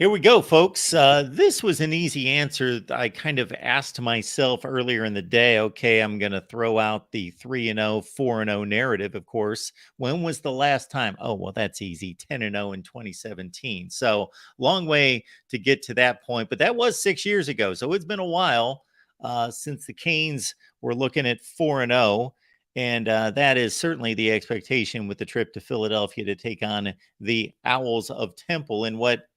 Here we go, folks. This was an easy answer. I kind of asked myself earlier in the day, okay, I'm going to throw out the 3-0, 4-0 narrative, of course. When was the last time? Oh, well, that's easy. 10-0 in 2017. So, long way to get to that point, but that was 6 years ago. So, it's been a while since the Canes were looking at 4-0. And that is certainly the expectation with the trip to Philadelphia to take on the Owls of Temple in what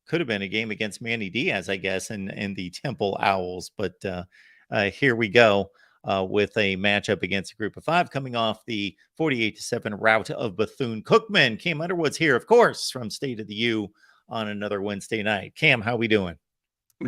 could have been a game against Manny Diaz, I guess, and the Temple Owls. But here we go with a matchup against a group of five coming off the 48-7 rout of Bethune-Cookman. Cam Underwood's here, of course, from State of the U on another Wednesday night. Cam, how we doing?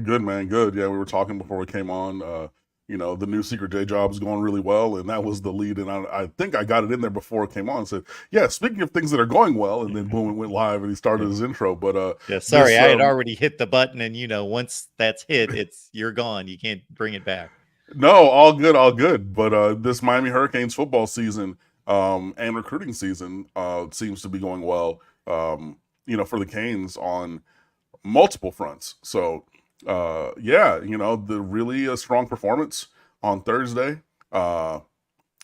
Good, man. Good. Yeah, we were talking before we came on. The new secret day job is going really well, and that was the lead. And I think I got it in there before it came on. Said, yeah, speaking of things that are going well, and then boom, it went live, and he started his intro. But Yeah, sorry, this, I had already hit the button, and once that's hit, you're gone. You can't bring it back. no, all good, all good. But this Miami Hurricanes football season and recruiting season seems to be going well. For the Canes on multiple fronts. So the really a strong performance on Thursday.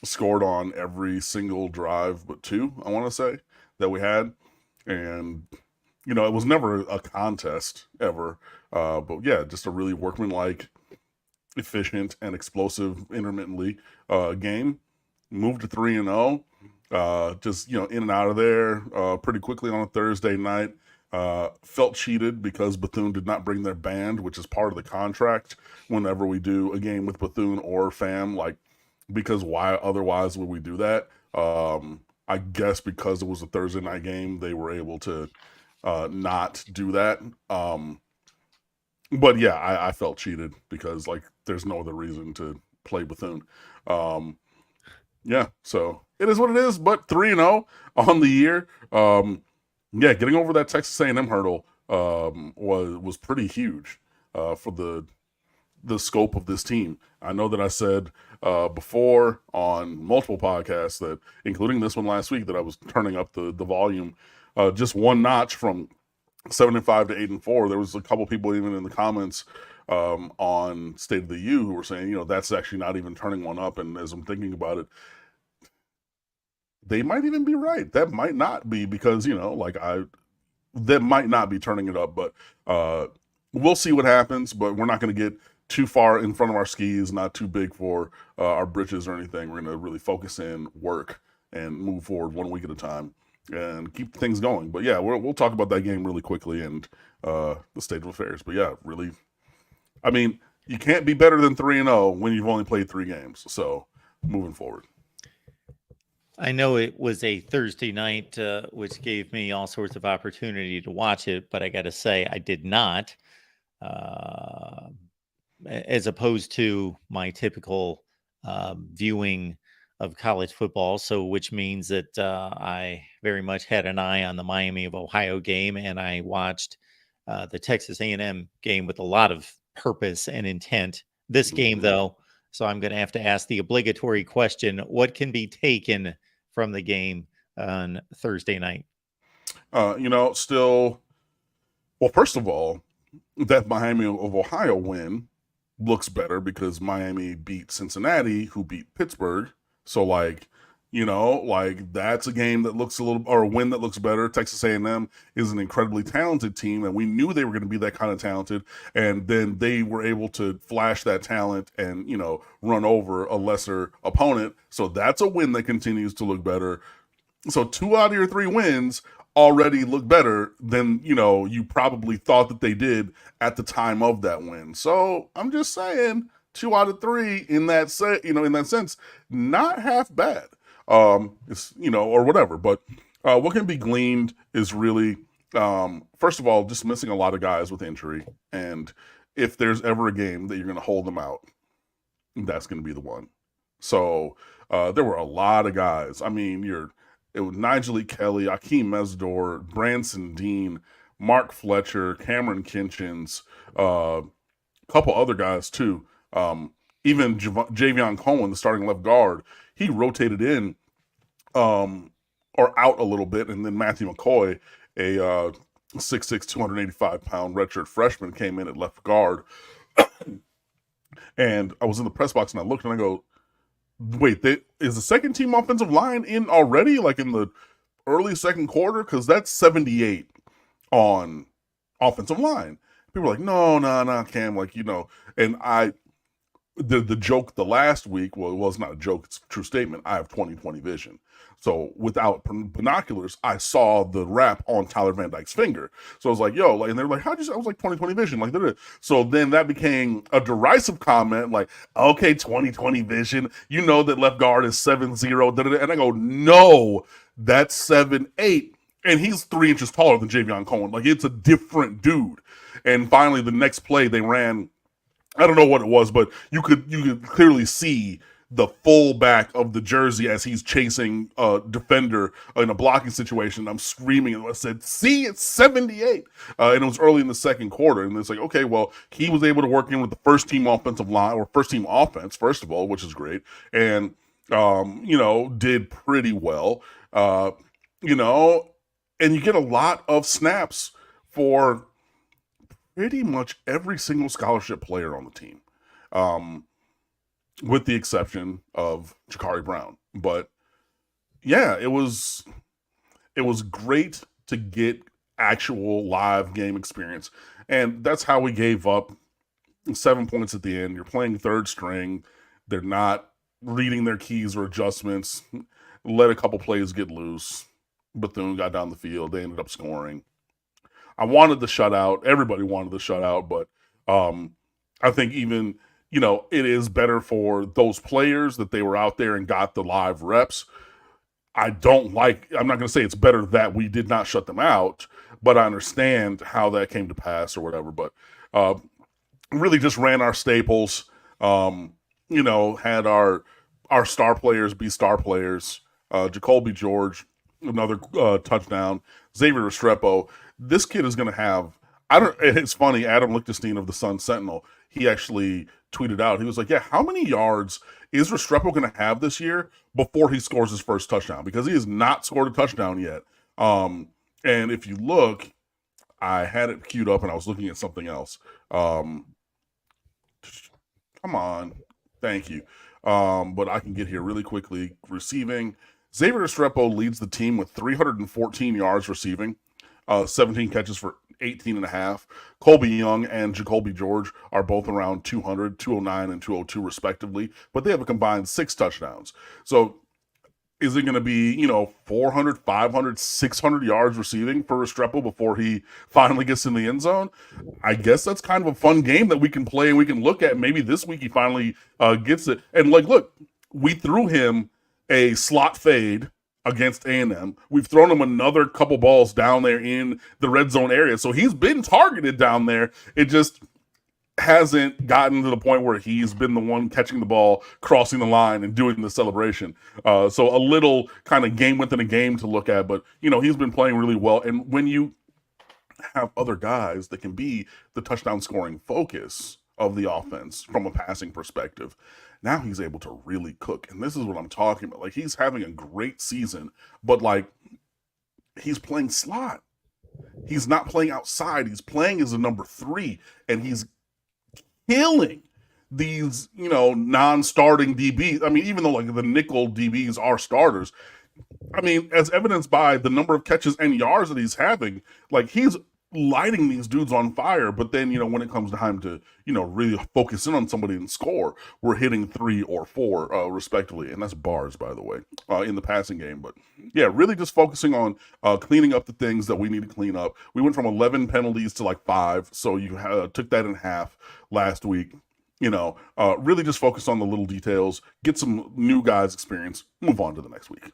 Scored on every single drive but two, I want to say, that we had. And, it was never a contest ever. But yeah, just a really workmanlike, efficient, and explosive intermittently game. Moved to 3-0. Just, in and out of there pretty quickly on a Thursday night. Felt cheated because Bethune did not bring their band, which is part of the contract whenever we do a game with Bethune or FAM. Because why otherwise would we do that? I guess because it was a Thursday night game, they were able to not do that. But yeah, I felt cheated because there's no other reason to play Bethune. Yeah, so it is what it is. But 3-0 on the year. Yeah, getting over that Texas A&M hurdle was pretty huge for the scope of this team. I know that I said before on multiple podcasts that, including this one last week, that I was turning up the volume just one notch from 7-5 to 8-4. There was a couple people even in the comments on State of the U who were saying, that's actually not even turning one up. And as I'm thinking about it, they might even be right. That might not be because, that might not be turning it up, but we'll see what happens. But we're not going to get too far in front of our skis, not too big for our britches or anything. We're going to really focus in, work, and move forward 1 week at a time and keep things going. But yeah, we'll talk about that game really quickly and the state of affairs. But yeah, really, I mean, you can't be better than 3-0 when you've only played 3 games. So moving forward. I know it was a Thursday night, which gave me all sorts of opportunity to watch it, but I got to say I did not, as opposed to my typical viewing of college football. So, which means that I very much had an eye on the Miami of Ohio game, and I watched the Texas A&M game with a lot of purpose and intent. This game, though, so I'm going to have to ask the obligatory question: what can be taken from the game on Thursday night? Still, well, first of all, that Miami of Ohio win looks better because Miami beat Cincinnati, who beat Pittsburgh. So, that's a game that looks or a win that looks better. Texas A&M is an incredibly talented team, and we knew they were going to be that kind of talented. And then they were able to flash that talent and, run over a lesser opponent. So that's a win that continues to look better. So 2 out of your 3 wins already look better than, you probably thought that they did at the time of that win. So I'm just saying 2 out of 3 in that in that sense, not half bad. It's, or whatever. But what can be gleaned is really, first of all, just missing a lot of guys with injury. And if there's ever a game that you're going to hold them out, that's going to be the one. So there were a lot of guys. I mean, it was Nigel E. Kelly, Akeem Mesdor, Branson Dean, Mark Fletcher, Cameron Kinchins, a couple other guys too. Even Javion Cohen, the starting left guard, he rotated in or out a little bit, and then Matthew McCoy, a 6'6", 285-pound redshirt freshman came in at left guard. And I was in the press box and I looked and I go, wait, is the second team offensive line in already, like in the early second quarter? Because that's 78 on offensive line. People were like, no, Cam, like, and the joke the last week, well, it was not a joke, it's a true statement. I have 20/20 vision. So without binoculars, I saw the wrap on Tyler Van Dyke's finger. So I was like, yo, like, and they're like, how'd you say? I was like, 20/20 vision. Like, so then that became a derisive comment, like, okay, 20/20 vision. You know that left guard is 7'0", and I go, no, that's 7'8". And he's 3 inches taller than Javion Cohen. Like, it's a different dude. And finally, the next play they ran, I don't know what it was, but you could clearly see the full back of the jersey as he's chasing a defender in a blocking situation. I'm screaming and I said, see, it's 78. And it was early in the second quarter. And it's like, okay, well, he was able to work in with the first team offensive line, or first team offense, first of all, which is great. And, did pretty well, and you get a lot of snaps for pretty much every single scholarship player on the team, with the exception of Jakari Brown. But yeah, it was great to get actual live game experience, and that's how we gave up 7 points at the end. You're playing third string; they're not reading their keys or adjustments. Let a couple plays get loose. Bethune got down the field. They ended up scoring. I wanted the shutout. Everybody wanted the shutout, but I think even, it is better for those players that they were out there and got the live reps. I'm not going to say it's better that we did not shut them out, but I understand how that came to pass or whatever. But really just ran our staples, had our star players be star players. Jacoby George, another touchdown. Xavier Restrepo, this kid is going to have, it's funny, Adam Lichtenstein of the Sun Sentinel, he actually tweeted out, he was like, yeah, how many yards is Restrepo going to have this year before he scores his first touchdown? Because he has not scored a touchdown yet. And if you look, I had it queued up and I was looking at something else. Come on. Thank you. But I can get here really quickly. Receiving, Xavier Restrepo leads the team with 314 yards receiving, 17 catches for 18.5. Colby Young and Jacoby George are both around 200, 209, and 202 respectively, but they have a combined 6 touchdowns. So is it going to be, 400, 500, 600 yards receiving for Restrepo before he finally gets in the end zone? I guess that's kind of a fun game that we can play and we can look at. Maybe this week he finally gets it. And look, we threw him a slot fade against A&M. We've thrown him another couple balls down there in the red zone area. So he's been targeted down there. It just hasn't gotten to the point where he's been the one catching the ball, crossing the line, and doing the celebration. So a little kind of game within a game to look at. But, he's been playing really well. And when you have other guys that can be the touchdown scoring focus of the offense from a passing perspective, now he's able to really cook. And this is what I'm talking about. Like, he's having a great season, but he's playing slot. He's not playing outside. He's playing as a number 3, and he's killing these, non-starting DBs. I mean, even though the nickel DBs are starters, I mean, as evidenced by the number of catches and yards that he's having, he's lighting these dudes on fire. But then, when it comes time to, really focus in on somebody and score, we're hitting 3 or 4 respectively. And that's bars, by the way, in the passing game. But yeah, really just focusing on cleaning up the things that we need to clean up. We went from 11 penalties to 5. So you took that in half last week. Really just focus on the little details, get some new guys experience, move on to the next week.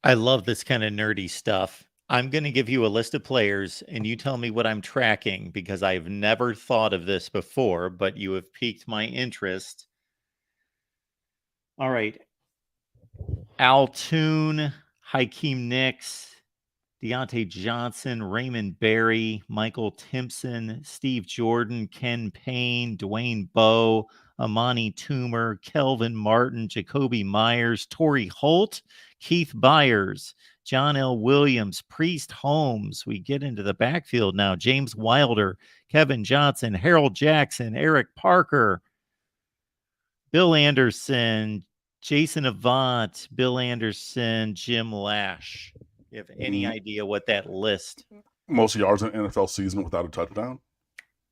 I love this kind of nerdy stuff. I'm going to give you a list of players and you tell me what I'm tracking, because I've never thought of this before, but you have piqued my interest. All right. Al Toon, Hakeem Nicks, Deontay Johnson, Raymond Berry, Michael Timpson, Steve Jordan, Ken Payne, Dwayne Bowe, Amani Toomer, Kelvin Martin, Jacoby Myers, Torrey Holt, Keith Byers, John L. Williams, Priest Holmes. We get into the backfield now. James Wilder, Kevin Johnson, Harold Jackson, Eric Parker, Bill Anderson, Jason Avant, Bill Anderson, Jim Lash. You have any idea what that list? Most yards in NFL season without a touchdown.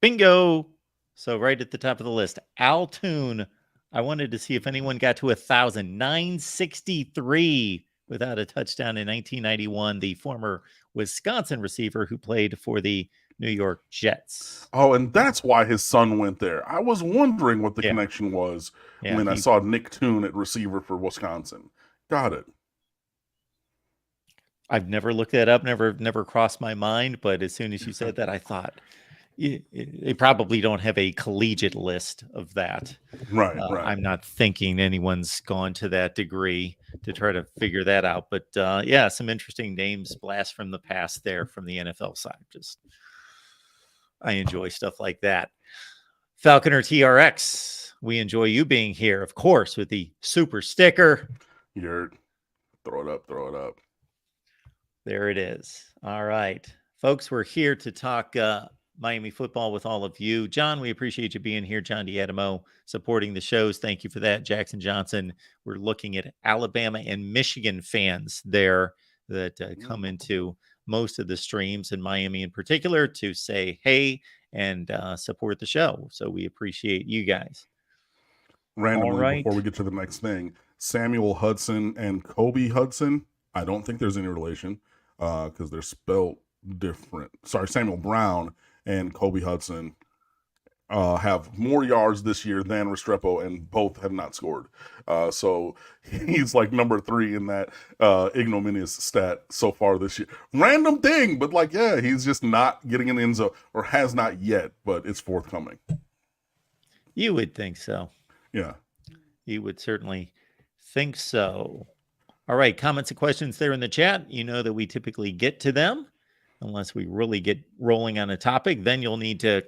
Bingo. So right at the top of the list, Al Toon. I wanted to see if anyone got to 1,000. 963 without a touchdown in 1991. The former Wisconsin receiver who played for the New York Jets. Oh, and that's why his son went there. I was wondering what the connection was when I saw Nick Toon at receiver for Wisconsin. Got it. I've never looked that up, never crossed my mind, but as soon as you said that, I thought they probably don't have a collegiate list of that. Right. I'm not thinking anyone's gone to that degree to try to figure that out. But yeah, some interesting names, blast from the past there from the NFL side. Just I enjoy stuff like that. Falconer TRX, we enjoy you being here, of course, with the super sticker. Throw it up. There it is. All right, folks, we're here to talk Miami football with all of you. John, we appreciate you being here. John D'Adamo supporting the shows. Thank you for that. Jackson Johnson, we're looking at Alabama and Michigan fans there that come into most of the streams, in Miami in particular, to say hey and support the show. So we appreciate you guys. Randomly, before we get to the next thing, Samuel Hudson and Kobe Hudson, I don't think there's any relation because they're spelled different. Sorry, Samuel Brown and Kobe Hudson have more yards this year than Restrepo, and both have not scored. So he's like number 3 in that ignominious stat so far this year. Random thing, but like, yeah, he's just not getting in the end zone, or has not yet, but it's forthcoming. You would think so. Yeah. You would certainly think so. All right, comments and questions there in the chat. You know that we typically get to them unless we really get rolling on a topic. Then you'll need to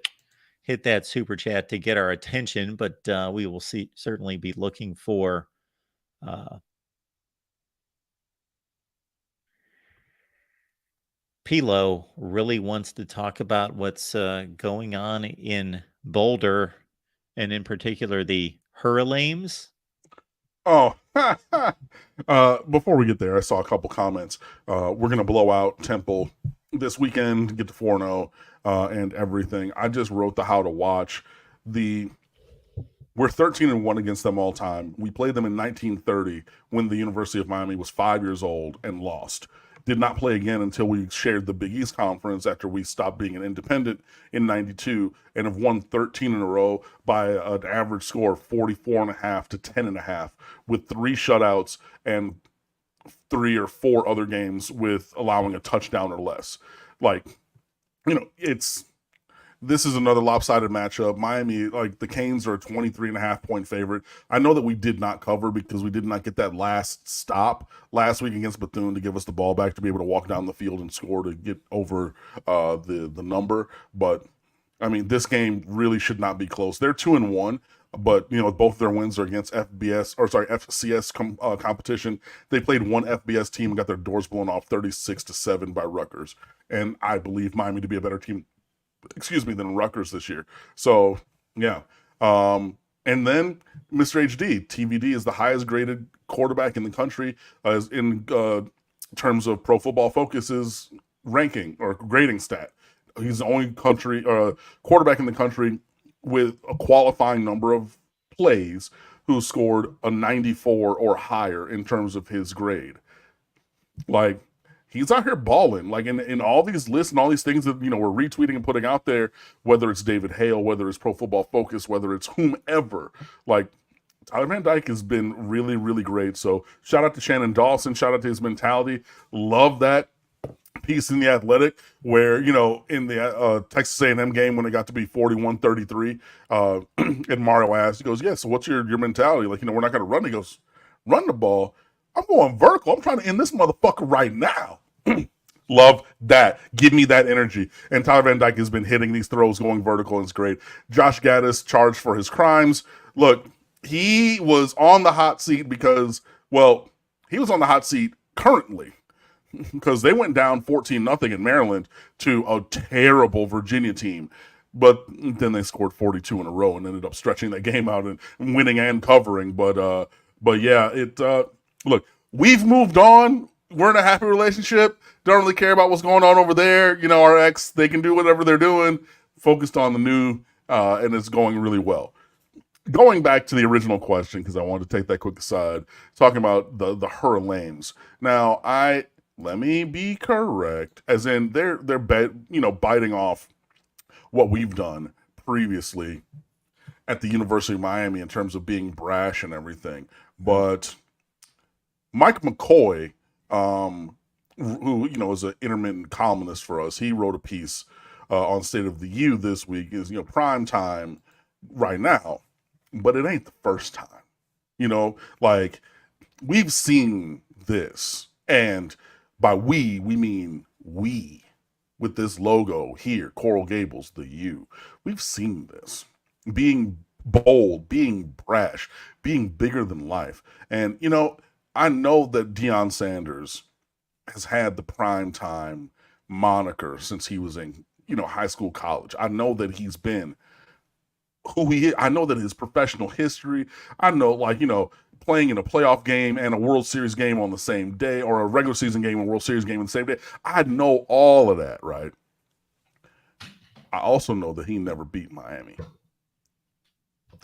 hit that super chat to get our attention. But we will certainly be looking for Pilo really wants to talk about what's going on in Boulder, and in particular the Hurlames. Oh, before we get there, I saw a couple comments. We're going to blow out Temple this weekend, get to 4-0 and everything. I just wrote the how to watch. We're 13-1 against them all time. We played them in 1930 when the University of Miami was 5 years old and lost. Did not play again until we shared the Big East Conference after we stopped being an independent in 92, and have won 13 in a row by an average score of 44.5 to 10.5, with 3 shutouts and 3 or 4 other games with allowing a touchdown or less. Like, you know, this is another lopsided matchup. Miami, like, the Canes are a 23.5 point favorite. I know that we did not cover because we did not get that last stop last week against Bethune to give us the ball back to be able to walk down the field and score to get over the number. But I mean, this game really should not be close. They're 2-1, but you know, both their wins are against FCS competition. They played one FBS team and got their doors blown off 36-7 by Rutgers. And I believe Miami to be a better team, than Rutgers this year. So yeah. And then Mr. HD, TVD is the highest graded quarterback in the country as in terms of Pro Football Focus's ranking or grading stat. He's the only quarterback in the country with a qualifying number of plays who scored a 94 or higher in terms of his grade. Like, he's out here balling, like in all these lists and all these things that, you know, we're retweeting and putting out there, whether it's David Hale, whether it's Pro Football Focus, whether it's whomever, like Tyler Van Dyke has been really, really great. So shout out to Shannon Dawson, shout out to his mentality. Love that piece in The Athletic where, you know, in the Texas A&M game when it got to be 41-33, and Mario asked, he goes, yeah, so what's your mentality? Like, you know, we're not going to run. He goes, run the ball. I'm going vertical. I'm trying to end this motherfucker right now. Love that. Give me that energy. And Tyler Van Dyke has been hitting these throws going vertical, and it's great. Josh Gaddis charged for his crimes. Look, he was on the hot seat because, well, he was on the hot seat currently because they went down 14-0 in Maryland to a terrible Virginia team. But then they scored 42 in a row and ended up stretching that game out and winning and covering. But yeah, look, we've moved on. We're in a happy relationship. Don't really care about what's going on over there. You know, our ex, they can do whatever they're doing. Focused on the new, and it's going really well. Going back to the original question, because I wanted to take that quick aside, talking about the Hurlames. Now, let me be correct, as in they're biting off what we've done previously at the University of Miami in terms of being brash and everything. But Mike McCoy, who is an intermittent columnist for us, he wrote a piece on State of the U this week. Is prime time right now, but it ain't the first time. Like we've seen this, and by we mean we. With this logo here, Coral Gables, the U. We've seen this. Being bold, being brash, being bigger than life. And, I know that Deion Sanders has had the Primetime moniker since he was in, high school, college. I know that he's been who he is. I know that his professional history, I know, playing in a playoff game and a World Series game on the same day, or a regular season game and World Series game on the same day. I know all of that, right? I also know that he never beat Miami.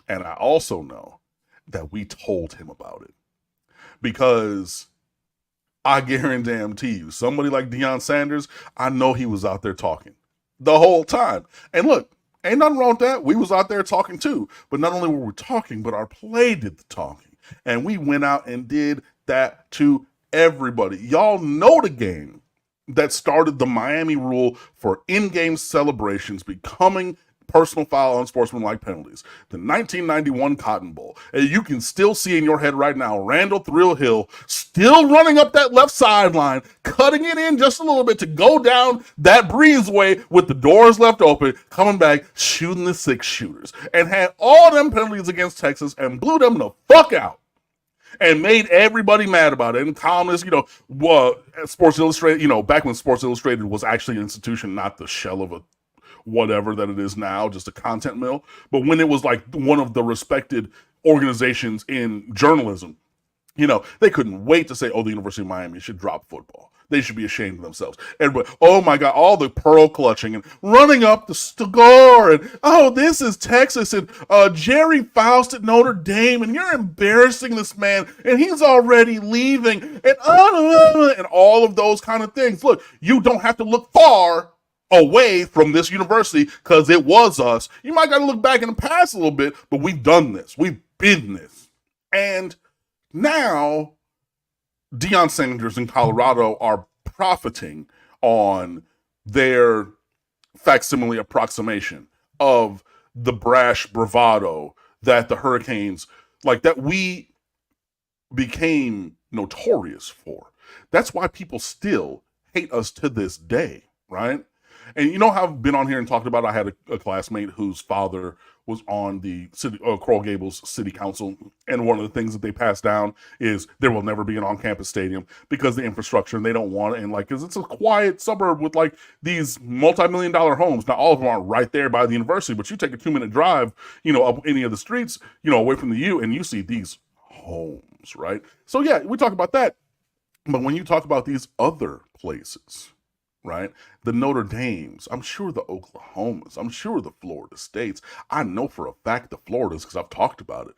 And I also know that we told him about it. Because I guarantee you, somebody like Deion Sanders, I know he was out there talking the whole time. And look, ain't nothing wrong with that. We was out there talking too. But not only were we talking, but our play did the talking. And we went out and did that to everybody. Y'all know the game that started the Miami rule for in-game celebrations becoming personal foul unsportsmanlike penalties. The 1991 Cotton Bowl. And you can still see in your head right now, Randall Thrill Hill still running up that left sideline, cutting it in just a little bit to go down that breezeway with the doors left open, coming back, shooting the 6-shooters, and had all them penalties against Texas and blew them the fuck out. And made everybody mad about it. And columnists, Sports Illustrated, back when Sports Illustrated was actually an institution, not the shell of a whatever that it is now, just a content mill. But when it was like one of the respected organizations in journalism, they couldn't wait to say, the University of Miami should drop football. They should be ashamed of themselves. Everybody, oh my God, all the pearl clutching and running up the score. And, this is Texas. And Jerry Faust at Notre Dame. And you're embarrassing this man. And he's already leaving. And all of those kind of things. Look, you don't have to look far away from this university because it was us. You might got to look back in the past a little bit, but we've done this. We've been this. And now Deion Sanders in Colorado are profiting on their facsimile approximation of the brash bravado that the Hurricanes, that we became notorious for. That's why people still hate us to this day, right? And you know how I've been on here and talked about, I had a classmate whose father was on the Coral Gables City Council, and one of the things that they passed down is there will never be an on-campus stadium because the infrastructure, and they don't want it, and because it's a quiet suburb with these multi-million-dollar homes. Now, all of them aren't right there by the university, but you take a 2-minute drive, up any of the streets, away from the U, and you see these homes, right? So yeah, we talk about that, but when you talk about these other places, right? The Notre Dames, I'm sure the Oklahomas, I'm sure the Florida States. I know for a fact the Floridas because I've talked about it.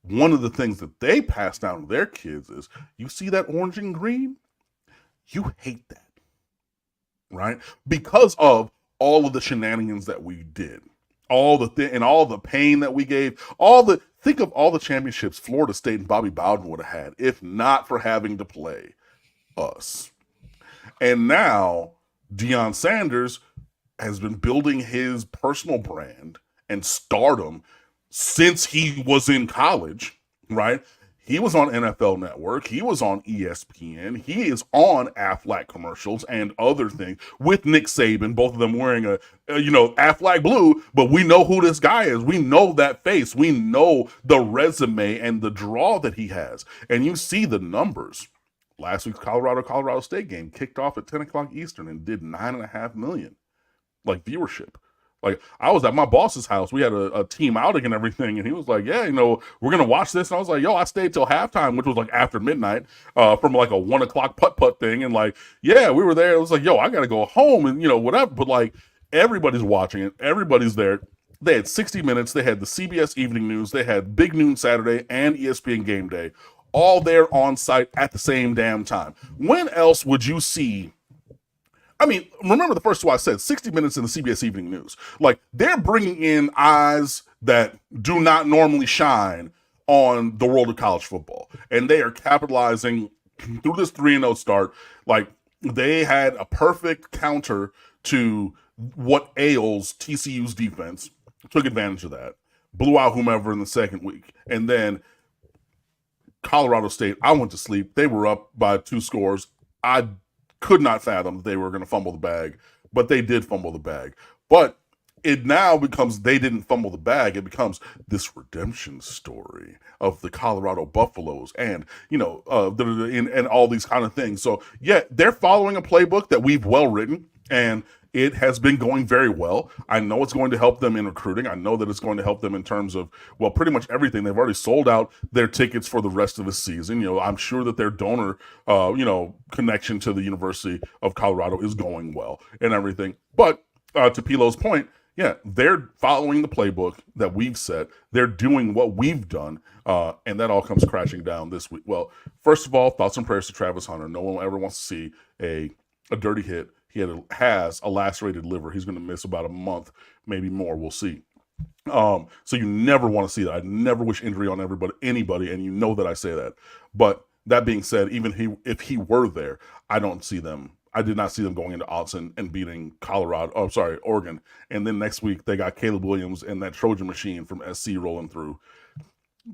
One of the things that they pass down to their kids is, you see that orange and green? You hate that, right? Because of all of the shenanigans that we did, all the pain that we gave, think of all the championships Florida State and Bobby Bowden would have had if not for having to play us. And now Deion Sanders has been building his personal brand and stardom since he was in college, right? He was on NFL Network. He was on ESPN. He is on Aflac commercials and other things with Nick Saban, both of them wearing a Aflac blue, but we know who this guy is. We know that face. We know the resume and the draw that he has. And you see the numbers last week's Colorado State game kicked off at 10 o'clock Eastern and did 9.5 million like viewership. Like, I was at my boss's house. We had a team outing and everything, and he was like, "Yeah, we're gonna watch this." And I was like, "Yo, I stayed till halftime, which was like after midnight, from like a 1 o'clock putt thing." And like, yeah, we were there. It was like, "Yo, I gotta go home," and whatever. But like, everybody's watching it. Everybody's there. They had 60 Minutes. They had the CBS Evening News. They had Big Noon Saturday and ESPN Game Day, all there on site at the same damn time. When else would you see? I mean, remember the first two I said, 60 Minutes and the CBS Evening News. Like, they're bringing in eyes that do not normally shine on the world of college football. And they are capitalizing through this 3-0 start. Like, they had a perfect counter to what ails TCU's defense, took advantage of that, blew out whomever in the second week. And then Colorado State, I went to sleep. They were up by 2 scores. I could not fathom that they were going to fumble the bag, but they did fumble the bag. But it now becomes, they didn't fumble the bag. It becomes this redemption story of the Colorado Buffaloes and, and all these kind of things. So yeah, they're following a playbook that we've well written, and it has been going very well. I know it's going to help them in recruiting. I know that it's going to help them in terms of, well, pretty much everything. They've already sold out their tickets for the rest of the season. I'm sure that their donor, connection to the University of Colorado is going well and everything. But to Pilo's point, yeah, they're following the playbook that we've set. They're doing what we've done, and that all comes crashing down this week. Well, first of all, thoughts and prayers to Travis Hunter. No one ever wants to see a dirty hit. He has a lacerated liver. He's going to miss about a month, maybe more. We'll see. So you never want to see that. I never wish injury on anybody, and you know that I say that. But that being said, even if he were there, I did not see them going into Austin and beating Oregon. And then next week they got Caleb Williams and that Trojan machine from SC rolling through.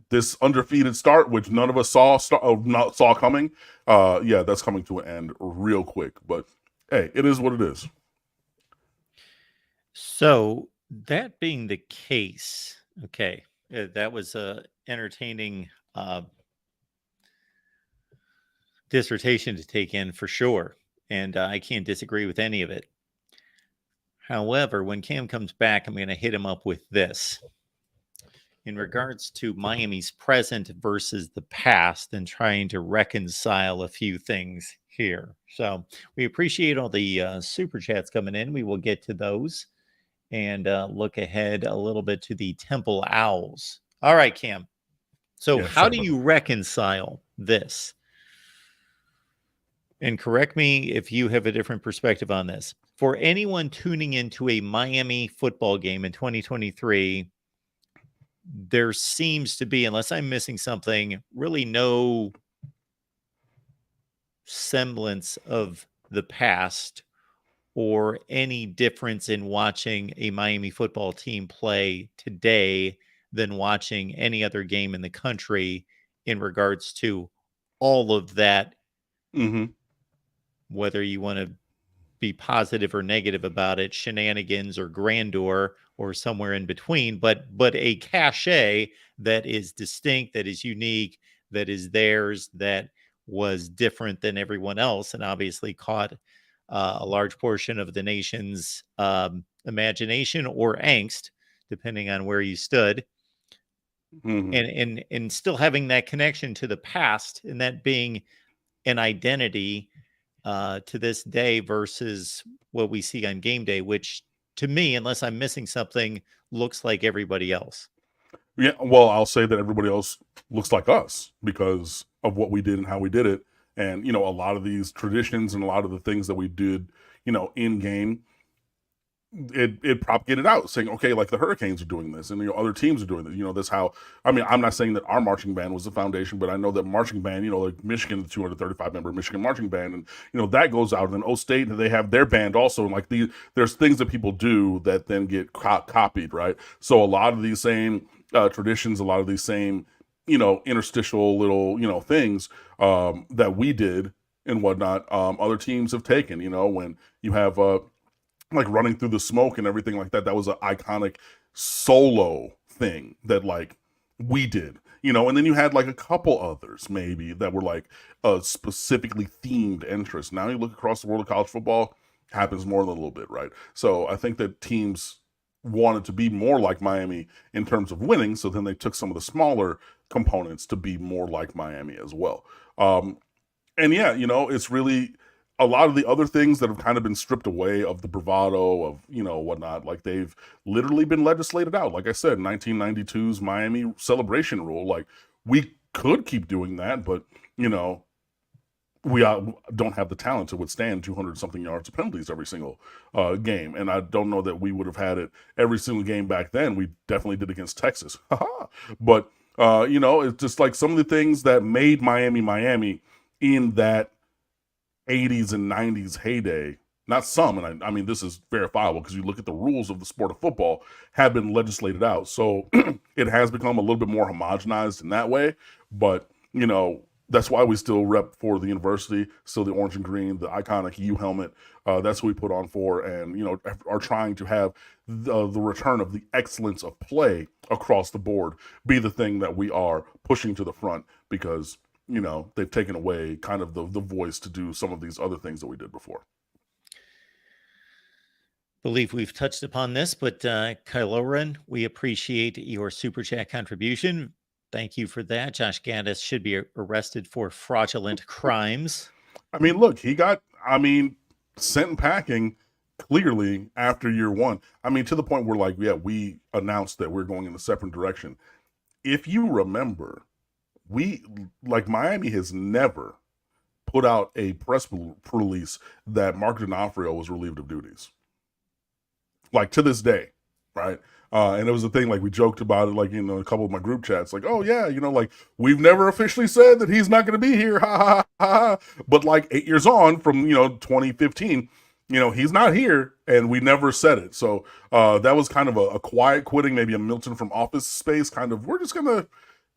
This undefeated start, which none of us saw coming, that's coming to an end real quick. But hey, it is what it is. So that being the case, okay, that was a entertaining dissertation to take in for sure, and I can't disagree with any of it. However, when Cam comes back, I'm going to hit him up with this. In regards to Miami's present versus the past and trying to reconcile a few things here. So we appreciate all the super chats coming in. We will get to those and look ahead a little bit to the Temple Owls. All right, Cam. So how do you reconcile this? And correct me if you have a different perspective on this. For anyone tuning into a Miami football game in 2023, there seems to be, unless I'm missing something, really no semblance of the past or any difference in watching a Miami football team play today than watching any other game in the country in regards to all of that. Mm-hmm. Whether you want to be positive or negative about it, shenanigans or grandeur or somewhere in between, but a cachet that is distinct, that is unique, that is theirs, that was different than everyone else, and obviously caught a large portion of the nation's imagination or angst, depending on where you stood. Mm-hmm. And still having that connection to the past, and that being an identity to this day versus what we see on game day, which to me, unless I'm missing something, looks like everybody else. Yeah, well, I'll say that everybody else looks like us because of what we did and how we did it. And, a lot of these traditions and a lot of the things that we did, in game, it propagated out saying, okay, like the Hurricanes are doing this and other teams are doing this. That's how, I mean, I'm not saying that our marching band was the foundation, but I know that marching band, like Michigan, the 235 member Michigan marching band, and that goes out. And then O State, they have their band also, and like there's things that people do that then get copied, right? So a lot of these same traditions, a lot of these same interstitial little things that we did and whatnot, other teams have taken. When you have like running through the smoke and everything like that. That was an iconic solo thing that like We did, you know, and then you had like a couple others maybe that were like a specifically themed interest. Now you look across the world of college football, happens more than a little bit, right? So I think that teams wanted to be more like Miami in terms of winning, so then they took some of the smaller components to be more like Miami as well. And yeah, you know, it's really a lot of the other things that have kind of been stripped away of the bravado of, you know, whatnot, like they've literally been legislated out. Like I said, 1992's Miami celebration rule, like we could keep doing that, but, you know, we don't have the talent to withstand 200 something yards of penalties every single game. And I don't know that we would have had it every single game back then. We definitely did against Texas. But, you know, it's just like some of the things that made Miami Miami in that 80s and 90s heyday, not some, and I mean, this is verifiable because you look at the rules of the sport of football, have been legislated out. So it has become a little bit more homogenized in that way. But, you know, that's why we still rep for the university, still the orange and green, the iconic U helmet. That's what we put on for, and, you know, are trying to have the return of the excellence of play across the board be the thing that we are pushing to the front, because, you know, they've taken away kind of the voice to do some of these other things that we did before. Believe we've touched upon this, but Kyloran, we appreciate your super chat contribution. Thank you for that. Josh Gaddis should be arrested for fraudulent crimes. I mean, look, he got, I mean, sent packing clearly after year one. I mean, to the point where, like, yeah, we announced that we're going in a separate direction. If you remember, we, like, Miami has never put out a press release that Mark D'Onofrio was relieved of duties. Like, to this day, right? And it was a thing, like, we joked about it, like, you know, a couple of my group chats, like, oh yeah, you know, like, we've never officially said that he's not going to be here, ha ha ha. But like 8 years on from, you know, 2015, you know, he's not here, and we never said it. So that was kind of a quiet quitting, maybe a Milton from Office Space kind of, we're just gonna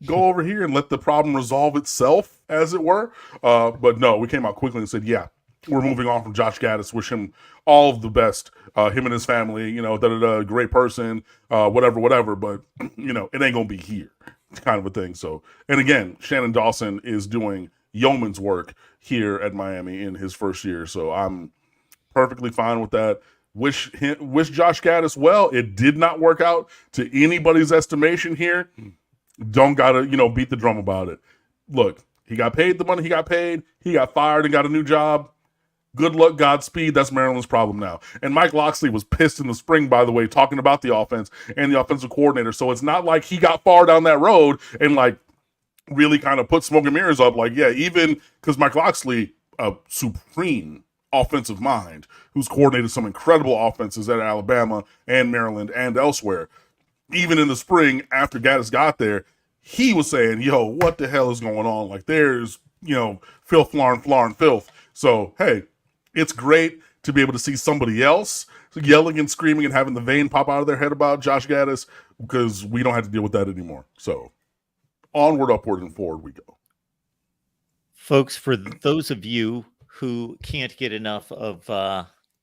go over here and let the problem resolve itself, as it were. But no, we came out quickly and said, yeah, we're moving on from Josh Gaddis. Wish him all of the best. Him and his family, you know, great person, whatever. But, you know, it ain't going to be here, kind of a thing. So, and again, Shannon Dawson is doing yeoman's work here at Miami in his first year. So I'm perfectly fine with that. Wish Josh Gaddis well. It did not work out to anybody's estimation here. Don't gotta, you know, beat the drum about it. Look, he got paid the money he got paid. He got fired and got a new job. Good luck, Godspeed. That's Maryland's problem now. And Mike Locksley was pissed in the spring, by the way, talking about the offense and the offensive coordinator. So it's not like he got far down that road and, like, really kind of put smoke and mirrors up. Like, yeah, even because Mike Locksley, a supreme offensive mind who's coordinated some incredible offenses at Alabama and Maryland and elsewhere, even in the spring after Gaddis got there, he was saying, yo, what the hell is going on? Like, there's, you know, filth, filth. So, hey, it's great to be able to see somebody else yelling and screaming and having the vein pop out of their head about Josh Gaddis, because we don't have to deal with that anymore. So onward, upward, and forward we go. Folks, for those of you who can't get enough of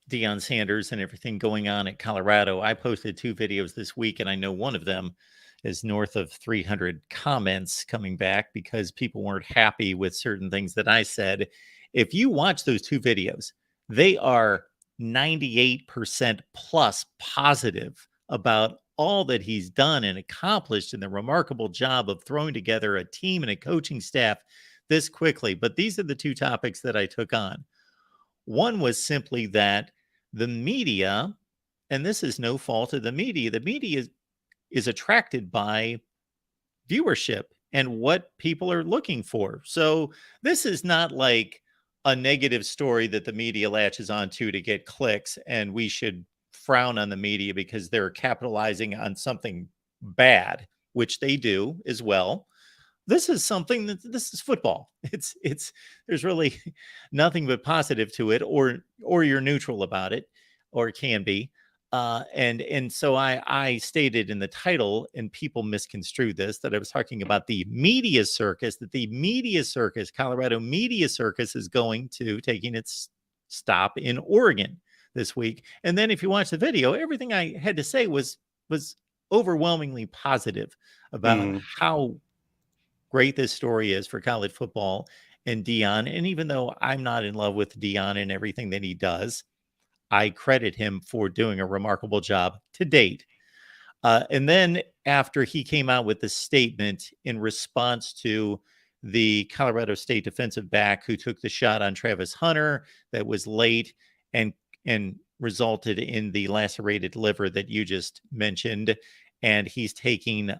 Deion Sanders and everything going on at Colorado, I posted 2 videos this week, and I know one of them is north of 300 comments coming back because people weren't happy with certain things that I said. If you watch those 2 videos, they are 98% plus positive about all that he's done and accomplished and the remarkable job of throwing together a team and a coaching staff this quickly. But these are the 2 topics that I took on. One was simply that the media, and this is no fault of the media is attracted by viewership and what people are looking for. So this is not like a negative story that the media latches onto to get clicks, and we should frown on the media because they're capitalizing on something bad, which they do as well. This is something this is football. It's there's really nothing but positive to it, or you're neutral about it, or it can be. And so I stated in the title, and people misconstrued this, that I was talking about the media circus, Colorado media circus is taking its stop in Oregon this week. And then if you watch the video, everything I had to say was overwhelmingly positive about Mhm. how great this story is for college football and Dion. And even though I'm not in love with Dion and everything that he does, I credit him for doing a remarkable job to date. And then after he came out with the statement in response to the Colorado State defensive back who took the shot on Travis Hunter that was late and resulted in the lacerated liver that you just mentioned, and he's taking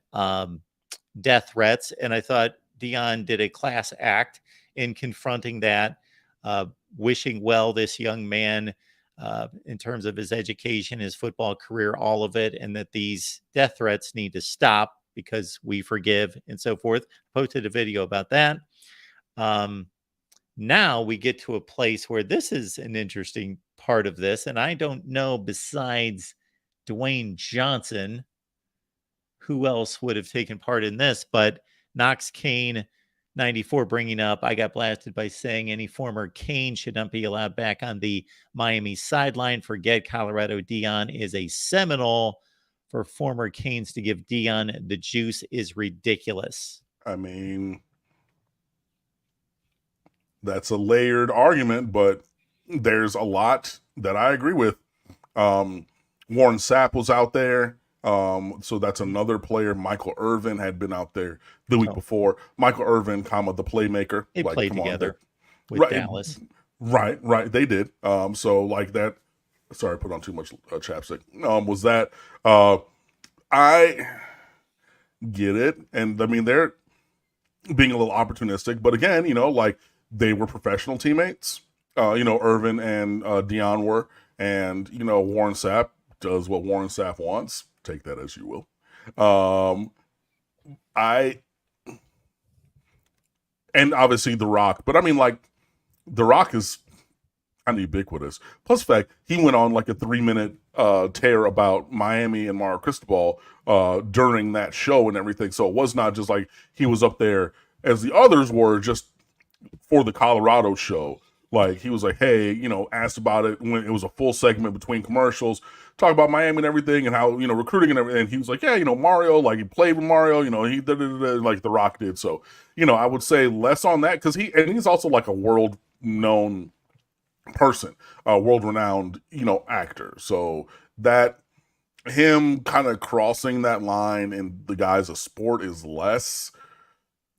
death threats. And I thought Dion did a class act in confronting that, wishing well this young man in terms of his education, his football career, all of it, and that these death threats need to stop because we forgive and so forth. Posted a video about that. Um, Now we get to a place where this is an interesting part of this, and I don't know besides Dwayne Johnson who else would have taken part in this, but Knox Kane 94 bringing up, I got blasted by saying any former Cane should not be allowed back on the Miami sideline. Forget Colorado. Dion is a Seminole. For former Canes to give Dion the juice is ridiculous. I mean, that's a layered argument, but there's a lot that I agree with. Warren Sapp was out there. So that's another player. Michael Irvin had been out there the week Oh, before. Michael Irvin, comma, the playmaker. they Like, played come on, together with right, Dallas. right. They did. So like that. Sorry, I put on too much chapstick. Was that? I get it, and I mean they're being a little opportunistic, but again, like they were professional teammates. Irvin and Dion were, and Warren Sapp does what Warren Sapp wants. Take that as you will. I and obviously The Rock, but I mean, like The Rock is kind of ubiquitous. Plus, the fact he went on like a 3 minute tear about Miami and Mario Cristobal during that show and everything. So it was not just like he was up there as the others were just for the Colorado show. Like he was like, hey, asked about it when it was a full segment between commercials, talk about Miami and everything and how, recruiting and everything. And he was like, yeah, Mario, like he played with Mario, he did like The Rock did. So, I would say less on that because he's also like a world known person, a world renowned, actor. So that him kind of crossing that line in the guise of sport is less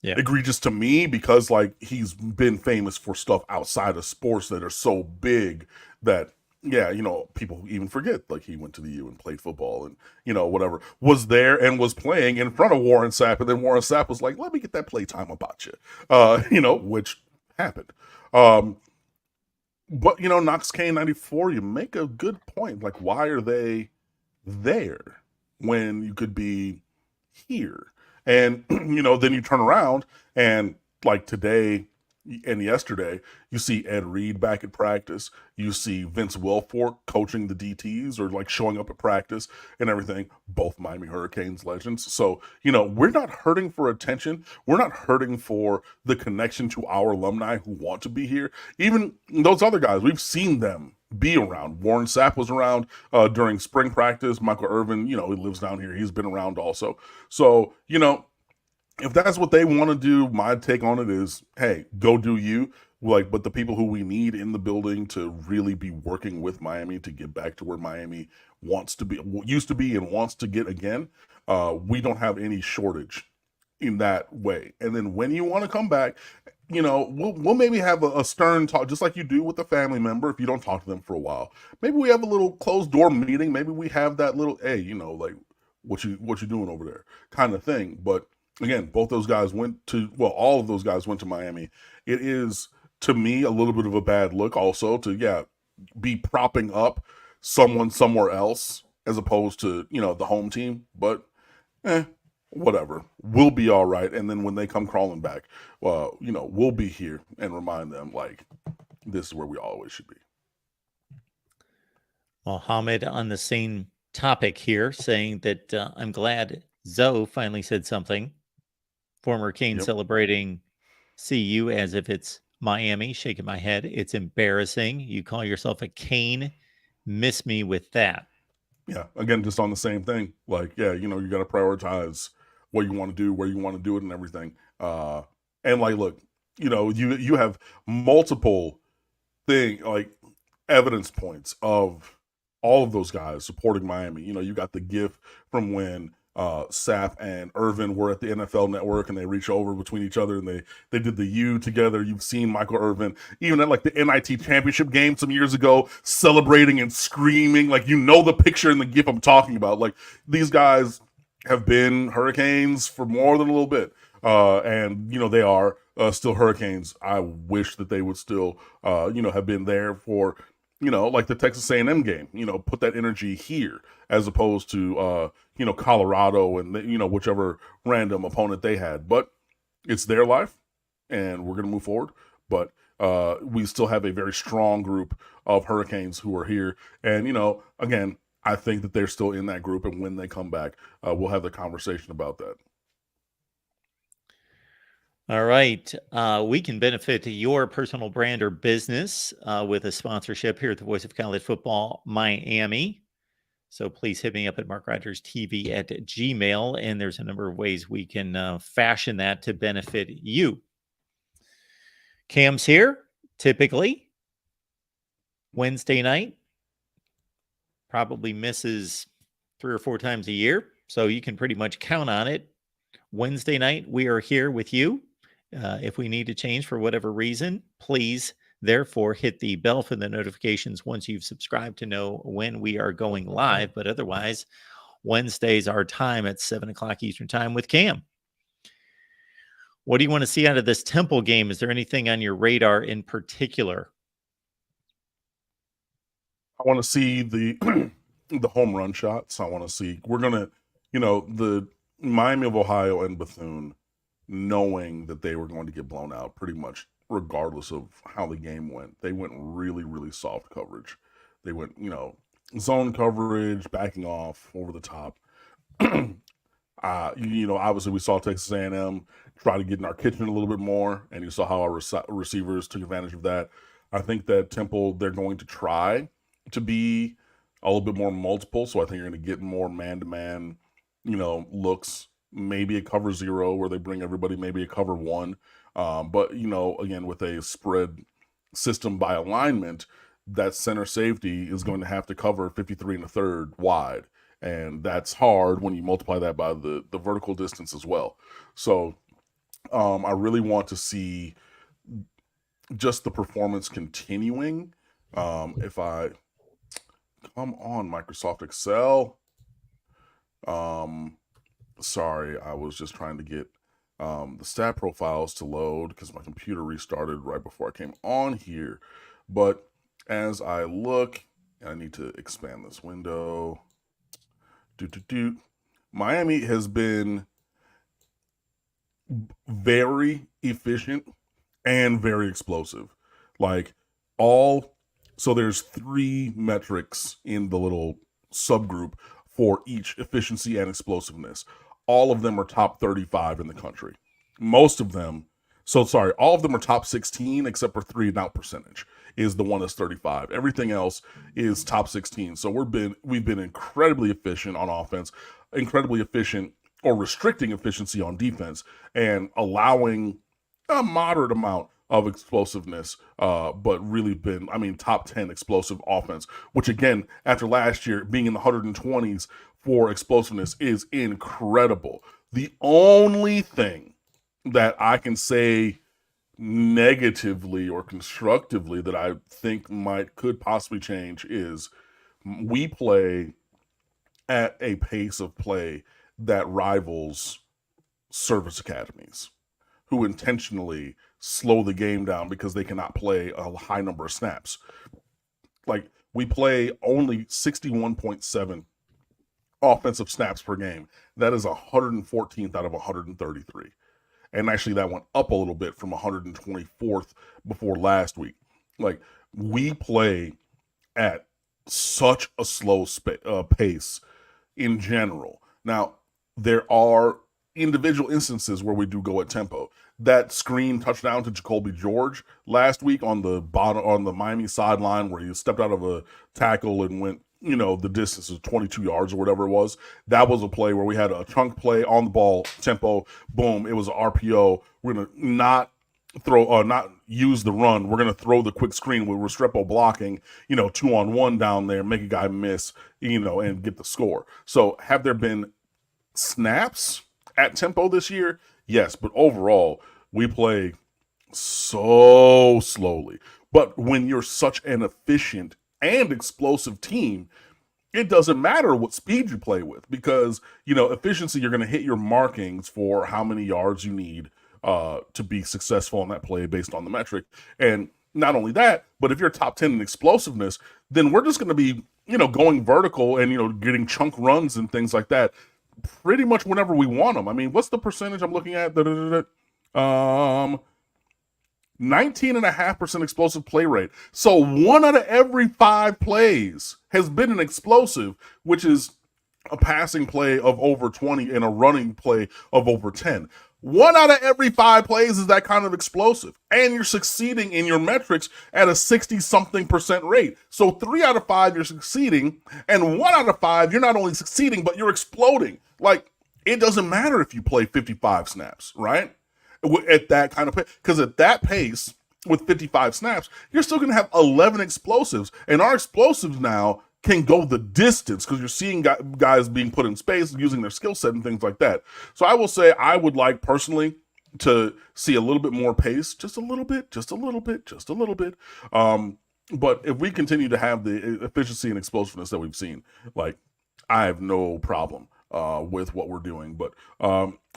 egregious to me because like he's been famous for stuff outside of sports that are so big that people even forget like he went to the U and played football and whatever, was there and was playing in front of Warren Sapp, and then Warren Sapp was like, let me get that play time about you, which happened. But Knox K94, you make a good point. Like, why are they there when you could be here? And then you turn around and like today and yesterday, you see Ed Reed back at practice. You see Vince Wilfork coaching the DTs or like showing up at practice and everything. Both Miami Hurricanes legends. So, we're not hurting for attention. We're not hurting for the connection to our alumni who want to be here. Even those other guys, we've seen them be around. Warren Sapp was around during spring practice. Michael Irvin, he lives down here. He's been around also. So, if that's what they want to do, my take on it is, hey, go do you. Like, but the people who we need in the building to really be working with Miami to get back to where Miami wants to be, used to be, and wants to get again, we don't have any shortage in that way. And then when you want to come back, we'll maybe have a stern talk, just like you do with a family member. If you don't talk to them for a while, maybe we have a little closed door meeting. Maybe we have that little, hey, like what you doing over there kind of thing. But again, both those guys all of those guys went to Miami. It is, to me, a little bit of a bad look also to, be propping up someone somewhere else as opposed to, the home team. But, whatever. We'll be all right. And then when they come crawling back, we'll be here and remind them, like, this is where we always should be. Well, Hamid on the same topic here saying that I'm glad Zoe finally said something. Former Cane celebrating CU as if it's Miami, shaking my head. It's embarrassing. You call yourself a Cane. Miss me with that. Yeah, again, just on the same thing. Like, yeah, you know, you got to prioritize what you want to do, where you want to do it, and everything. And like, look, you know, you have multiple like evidence points of all of those guys supporting Miami. You know, you got the gif from when Sapp and Irvin were at the NFL Network, and they reach over between each other, and they did the U together. You've seen Michael Irvin even at like the NIT championship game some years ago, celebrating and screaming. Like, you know, the picture in the gif I'm talking about. Like, these guys have been Hurricanes for more than a little bit. And you know, they are still Hurricanes. I wish that they would still you know, have been there for, you know, like the Texas A&M game, you know, put that energy here as opposed to you know, Colorado and you know, whichever random opponent they had. But it's their life, and we're gonna move forward. But we still have a very strong group of Hurricanes who are here, and you know, again, I think that they're still in that group, and when they come back, we'll have the conversation about that. All right. We can benefit your personal brand or business with a sponsorship here at the Voice of College Football Miami. So please hit me up at MarkRogersTV at Gmail, and there's a number of ways we can fashion that to benefit you. Cam's here, typically Wednesday night, probably misses 3 or 4 times a year, so you can pretty much count on it. Wednesday night, we are here with you. If we need to change for whatever reason, please, therefore, hit the bell for the notifications once you've subscribed to know when we are going live. But otherwise, Wednesdays are time at 7 o'clock Eastern Time with Cam. What do you want to see out of this Temple game? Is there anything on your radar in particular? I want to see the the home run shots. I want to see, we're gonna, you know, the Miami of Ohio and Bethune, knowing that they were going to get blown out pretty much regardless of how the game went. They went really, really soft coverage. They went, you know, zone coverage, backing off, over the top. You know, obviously we saw Texas A&M try to get in our kitchen a little bit more, and you saw how our receivers took advantage of that. I think that Temple, they're going to try to be a little bit more multiple, so I think you're going to get more man-to-man, you know, looks, maybe a cover 0 where they bring everybody, maybe a cover 1. But, you know, again, with a spread system by alignment, that center safety is going to have to cover 53 and a third wide. And that's hard when you multiply that by the vertical distance as well. So I really want to see just the performance continuing. If I come on, Microsoft Excel. Sorry, I was just trying to get the stat profiles to load because my computer restarted right before I came on here. But as I look, I need to expand this window. Miami has been very efficient and very explosive. Like, so there's 3 metrics in the little subgroup for each efficiency and explosiveness. All of them are top 35 in the country. Most of them, all of them are top 16 except for 3 and out percentage is the one that's 35. Everything else is top 16. So we've been incredibly efficient on offense, incredibly efficient or restricting efficiency on defense, and allowing a moderate amount of explosiveness, but really been, I mean, top 10 explosive offense, which again, after last year being in the 120s for explosiveness is incredible. The only thing that I can say negatively or constructively that I think could possibly change is we play at a pace of play that rivals service academies who intentionally slow the game down because they cannot play a high number of snaps. Like, we play only 61.7 offensive snaps per game. That is 114th out of 133. And actually that went up a little bit from 124th before last week. Like, we play at such a slow pace in general. Now, there are individual instances where we do go at tempo. That screen touchdown to Jacoby George last week on the Miami sideline, where he stepped out of a tackle and went the distance is 22 yards or whatever it was. That was a play where we had a chunk play on the ball, tempo, boom. It was an RPO. We're going to not use the run. We're going to throw the quick screen with Restrepo blocking, 2-on-1 down there, make a guy miss, and get the score. So have there been snaps at tempo this year? Yes, but overall, we play so slowly. But when you're such an efficient and explosive team, it doesn't matter what speed you play with, because efficiency, you're going to hit your markings for how many yards you need to be successful on that play based on the metric. And not only that, but if you're top 10 in explosiveness, then we're just going to be going vertical and getting chunk runs and things like that pretty much whenever we want them. I mean, what's the percentage I'm looking at? 19.5% explosive play rate. So 1 out of every 5 plays has been an explosive, which is a passing play of over 20 and a running play of over 10. 1 out of every 5 plays is that kind of explosive. And you're succeeding in your metrics at a 60-something% rate. So 3 out of 5, you're succeeding. And 1 out of 5, you're not only succeeding, but you're exploding. Like, it doesn't matter if you play 55 snaps, right? At that kind of pace. Because at that pace, with 55 snaps, you're still going to have 11 explosives. And our explosives now can go the distance, because you're seeing guys being put in space, using their skill set and things like that. So I will say I would like personally to see a little bit more pace, just a little bit. But if we continue to have the efficiency and explosiveness that we've seen, like, I have no problem with what we're doing. But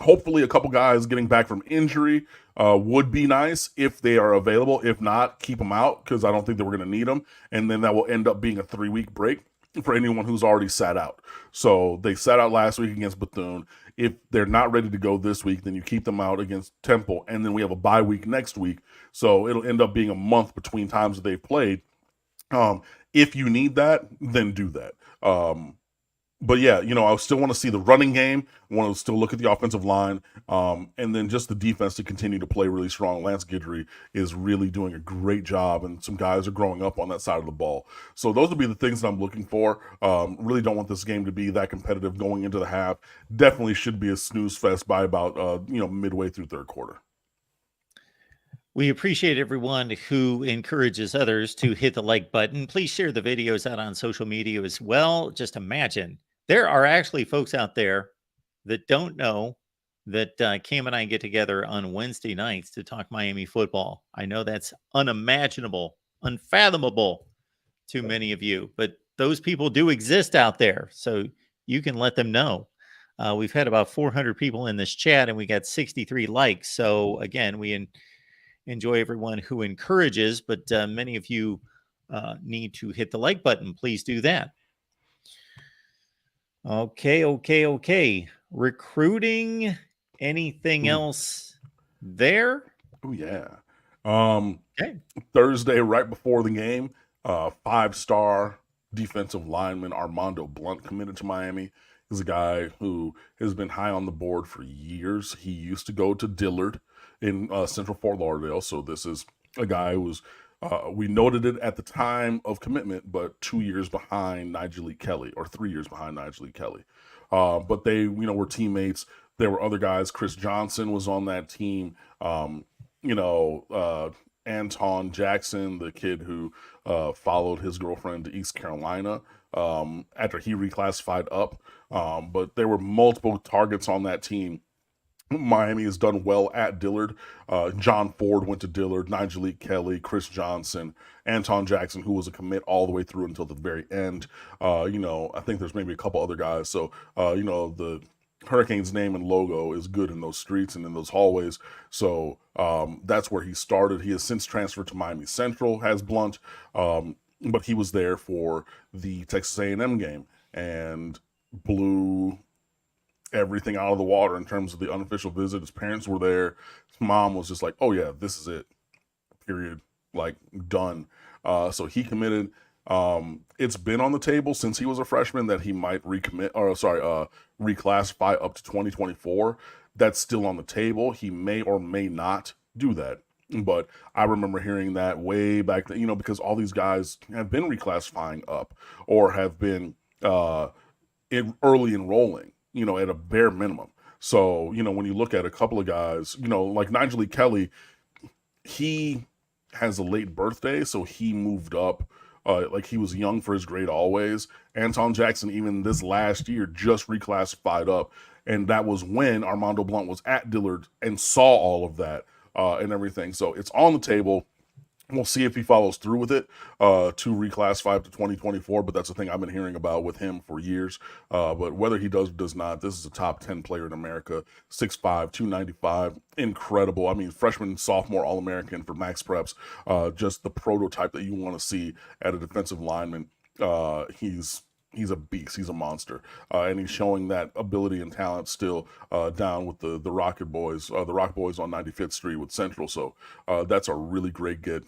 hopefully a couple guys getting back from injury would be nice if they are available. If not, keep them out, because I don't think that we're going to need them. And then that will end up being a 3-week break for anyone who's already sat out. So they sat out last week against Bethune. If they're not ready to go this week, then you keep them out against Temple. And then we have a bye week next week. So it'll end up being a month between times that they've played. If you need that, then do that. But yeah, I still want to see the running game. I want to still look at the offensive line, and then just the defense to continue to play really strong. Lance Guidry is really doing a great job, and some guys are growing up on that side of the ball. So those would be the things that I'm looking for. Really don't want this game to be that competitive going into the half. Definitely should be a snooze fest by about midway through third quarter. We appreciate everyone who encourages others to hit the like button. Please share the videos out on social media as well. Just imagine there are actually folks out there that don't know that Cam and I get together on Wednesday nights to talk Miami football. I know that's unimaginable, unfathomable to many of you, but those people do exist out there. So you can let them know. We've had about 400 people in this chat and we got 63 likes. So again, we enjoy everyone who encourages, but many of you need to hit the like button. Please do that. Okay. Recruiting, anything else there? Oh, yeah. Okay. Thursday, right before the game, 5-star defensive lineman Armando Blunt committed to Miami. He's a guy who has been high on the board for years. He used to go to Dillard in Central Fort Lauderdale. So this is a guy who was, we noted it at the time of commitment, but 2 years behind Nigel Kelly, or 3 years behind Nigel Kelly. But they, were teammates. There were other guys. Chris Johnson was on that team. Anton Jackson, the kid who followed his girlfriend to East Carolina after he reclassified up. But there were multiple targets on that team. Miami has done well at Dillard. John Ford went to Dillard, Nigel Kelly, Chris Johnson, Anton Jackson, who was a commit all the way through until the very end. I think there's maybe a couple other guys. So, the Hurricanes name and logo is good in those streets and in those hallways. So that's where he started. He has since transferred to Miami Central, has Blunt, but he was there for the Texas A&M game and blew everything out of the water in terms of the unofficial visit. His parents were there. His mom was just like, oh yeah, this is it, period, like done. So he committed. It's been on the table since he was a freshman that he might reclassify up to 2024. That's still on the table. He may or may not do that. But I remember hearing that way back then, because all these guys have been reclassifying up or have been early enrolling, at a bare minimum. So, when you look at a couple of guys, like Nigel Lee Kelly, he has a late birthday, so he moved up. Like he was young for his grade always. Anton Jackson, even this last year, just reclassified up. And that was when Armando Blunt was at Dillard and saw all of that and everything. So it's on the table. We'll see if he follows through with it to reclassify to 2024, but that's the thing I've been hearing about with him for years. But whether he does or does not, this is a top 10 player in America, 6'5", 295, incredible. I mean, freshman, sophomore, All-American for Max Preps, just the prototype that you want to see at a defensive lineman. He's a beast. He's a monster, and he's showing that ability and talent still down with the Rocket Boys, the Rock Boys on 95th Street with Central. So that's a really great get.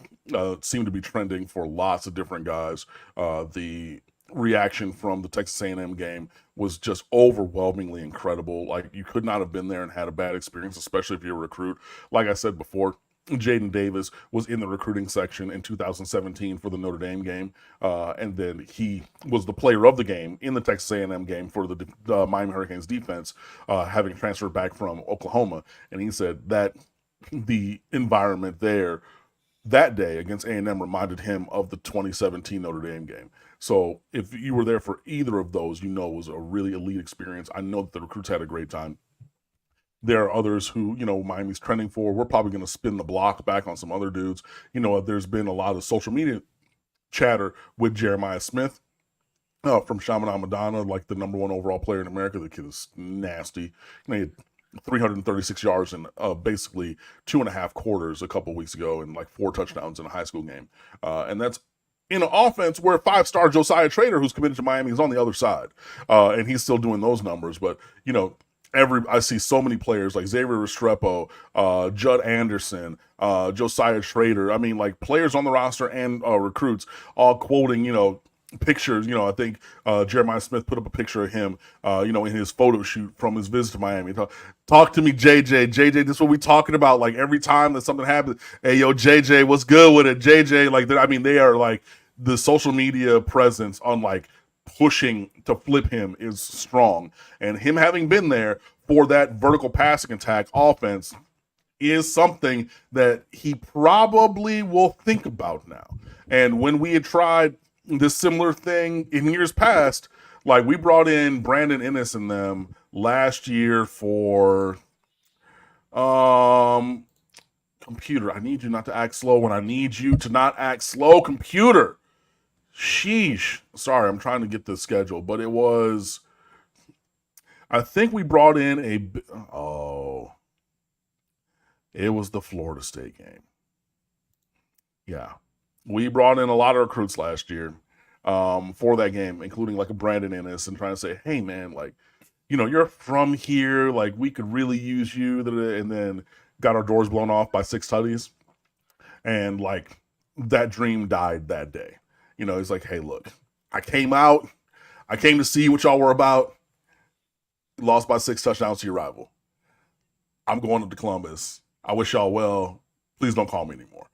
Seemed to be trending for lots of different guys. The reaction from the Texas A&M game was just overwhelmingly incredible. Like, you could not have been there and had a bad experience, especially if you're a recruit. Like I said before, Jaden Davis was in the recruiting section in 2017 for the Notre Dame game, and then he was the player of the game in the Texas A&M game for the Miami Hurricanes defense, having transferred back from Oklahoma. And he said that the environment there that day against A&M reminded him of the 2017 Notre Dame game. So if you were there for either of those, it was a really elite experience. I know that the recruits had a great time. There are others who, Miami's trending for. We're probably going to spin the block back on some other dudes. There's been a lot of social media chatter with Jeremiah Smith from Chaminade Madonna, like the #1 overall player in America. The kid is nasty. He had 336 yards in basically 2.5 quarters a couple weeks ago and like 4 touchdowns in a high school game. And that's in an offense where 5-star Josiah Trader, who's committed to Miami, is on the other side. And he's still doing those numbers. But, I see so many players like Xavier Restrepo, Judd Anderson, Josiah Schrader. I mean, like, players on the roster and recruits all quoting, pictures. I think Jeremiah Smith put up a picture of him, in his photo shoot from his visit to Miami. Talk to me, JJ. JJ, this is what we talking about. Like, every time that something happens, hey, yo, JJ, what's good with it? JJ, like, they are like, the social media presence on, like, pushing to flip him is strong. And him having been there for that vertical passing attack offense is something that he probably will think about now. And when we had tried this similar thing in years past, like, we brought in Brandon Ennis and them last year for computer. I need you not to act slow when I need you to not act slow, computer. Sheesh. Sorry, I'm trying to get the schedule, but it was, I think we brought in it was the Florida State game. Yeah. We brought in a lot of recruits last year for that game, including like a Brandon Ennis, and trying to say, hey, man, like, you're from here. Like, we could really use you. And then got our doors blown off by 6 tutties. And, like, that dream died that day. It's like, hey, look, I came to see what y'all were about. Lost by 6 touchdowns to your rival. I'm going up to Columbus. I wish y'all well. Please don't call me anymore.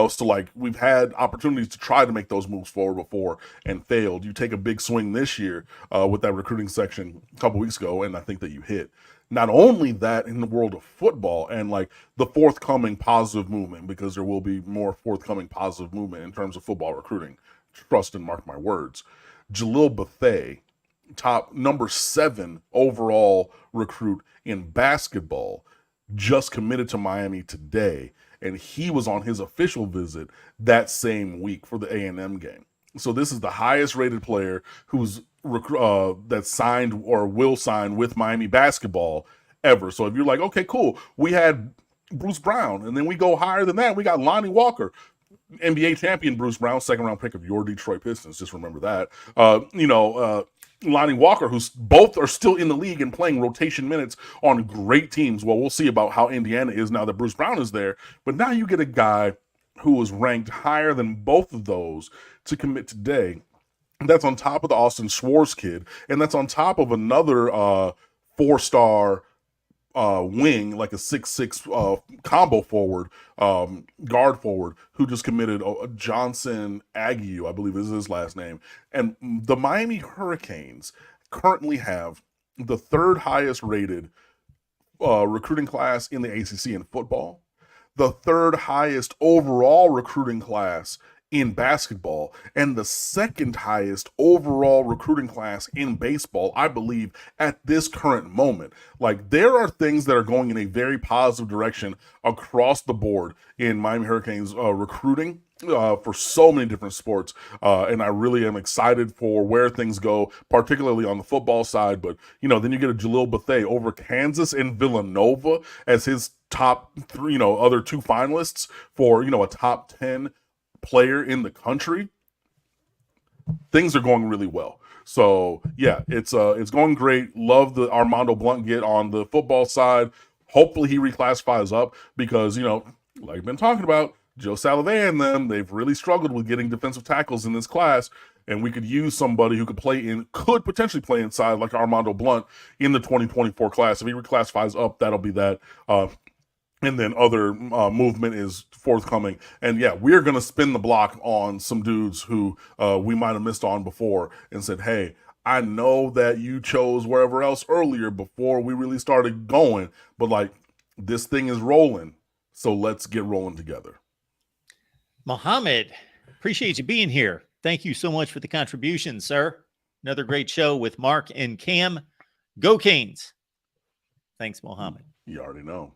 So, like, we've had opportunities to try to make those moves forward before and failed. You take a big swing this year with that recruiting section a couple weeks ago, and I think that you hit. Not only that, in the world of football and, like, the forthcoming positive movement, because there will be more forthcoming positive movement in terms of football recruiting. Trust and mark my words. Jalil Bethea, top #7 overall recruit in basketball, just committed to Miami today, and he was on his official visit that same week for the A&M game. So this is the highest rated player who's that signed or will sign with Miami basketball ever. So if you're like, okay, cool, we had Bruce Brown, and then we go higher than that, we got Lonnie Walker, NBA champion Bruce Brown, 2nd-round pick of your Detroit Pistons. Just remember that. Lonnie Walker, who's both are still in the league and playing rotation minutes on great teams. Well, we'll see about how Indiana is now that Bruce Brown is there. But now you get a guy who was ranked higher than both of those to commit today. That's on top of the Austin Schwartz kid, and that's on top of another 4-star wing, like a 6'6" combo forward, guard forward, who just committed, Johnson Aguiu, I believe is his last name. And the Miami Hurricanes currently have the third highest rated recruiting class in the ACC in football, the third highest overall recruiting class in basketball, and the second highest overall recruiting class in baseball, I believe, at this current moment. Like, there are things that are going in a very positive direction across the board in Miami Hurricanes recruiting for so many different sports. And I really am excited for where things go, particularly on the football side. But, then you get a Jalil Bethea over Kansas and Villanova as his top three, other two finalists for, a top 10 player in the country. Things are going really well. So yeah, it's going great. Love the Armando Blunt get on the football side. Hopefully he reclassifies up because, like I've been talking about, Joe Salavea and them, they've really struggled with getting defensive tackles in this class. And we could use somebody who could potentially play inside, like Armando Blunt, in the 2024 class. If he reclassifies up, that'll be that. And then other movement is forthcoming. And yeah, we're going to spin the block on some dudes who we might have missed on before and said, hey, I know that you chose wherever else earlier before we really started going, but like, this thing is rolling. So let's get rolling together. Mohammed, appreciate you being here. Thank you so much for the contribution, sir. Another great show with Mark and Cam. Go Canes. Thanks, Mohammed. You already know.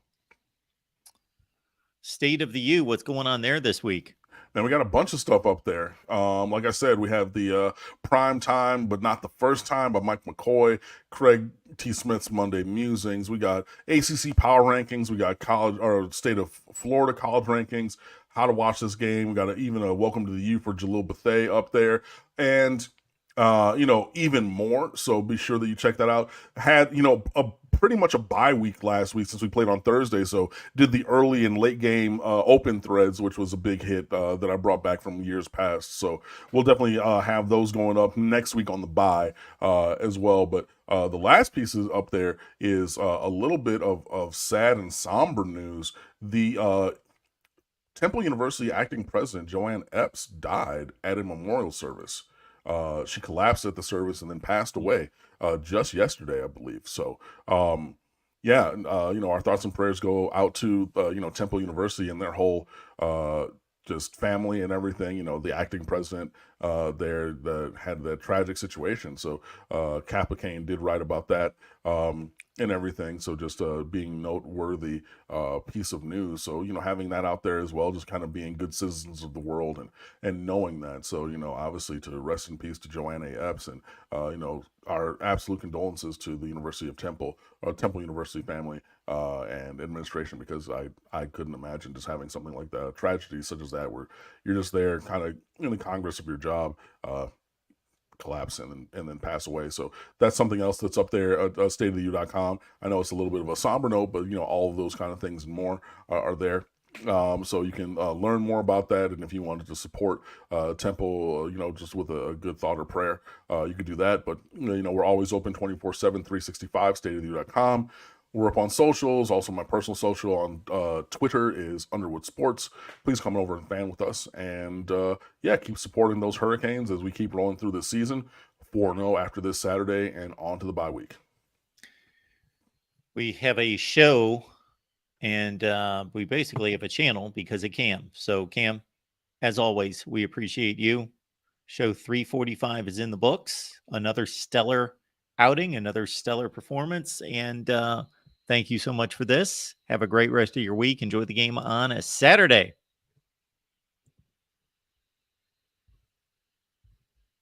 State of the U, what's going on there this week? Now, we got a bunch of stuff up there. Like I said, we have the Primetime, but not the first time, by Mike McCoy, Craig T. Smith's Monday Musings. We got ACC Power Rankings. We got state of Florida college rankings, how to watch this game. We got even a Welcome to the U for Jalil Bethea up there. And even more. So be sure that you check that out. Had, pretty much a bye week last week since we played on Thursday. So did the early and late game open threads, which was a big hit that I brought back from years past. So we'll definitely have those going up next week on the bye as well. But the last piece up there is a little bit of sad and somber news. The Temple University acting president, Joanne Epps, died at a memorial service. She collapsed at the service and then passed away just yesterday, I believe. So, our thoughts and prayers go out to, Temple University and their whole just family and everything. The acting president there that had that tragic situation. So Kappa Kane did write about that and everything. So just being noteworthy piece of news. So, having that out there as well, just kind of being good citizens of the world and knowing that. So, obviously to rest in peace to Joanne A. Epps and, our absolute condolences to the University of Temple University family and administration, because I couldn't imagine just having something like that, a tragedy such as that, where you're just there kind of in the congress of your job, collapse and then pass away. So that's something else that's up there at stateoftheu.com. I know it's a little bit of a somber note, but all of those kind of things and more are there. So you can learn more about that, and if you wanted to support Temple, just with a good thought or prayer, you could do that. But we're always open 24/7, 365, stateoftheu.com. We're up on socials. Also, my personal social on Twitter is Underwood Sports. Please come over and fan with us. And keep supporting those Hurricanes as we keep rolling through this season. 4-0 after this Saturday and on to the bye week. We have a show, and we basically have a channel because of Cam. So, Cam, as always, we appreciate you. Show 345 is in the books. Another stellar outing, another stellar performance. And thank you so much for this. Have a great rest of your week. Enjoy the game on a Saturday.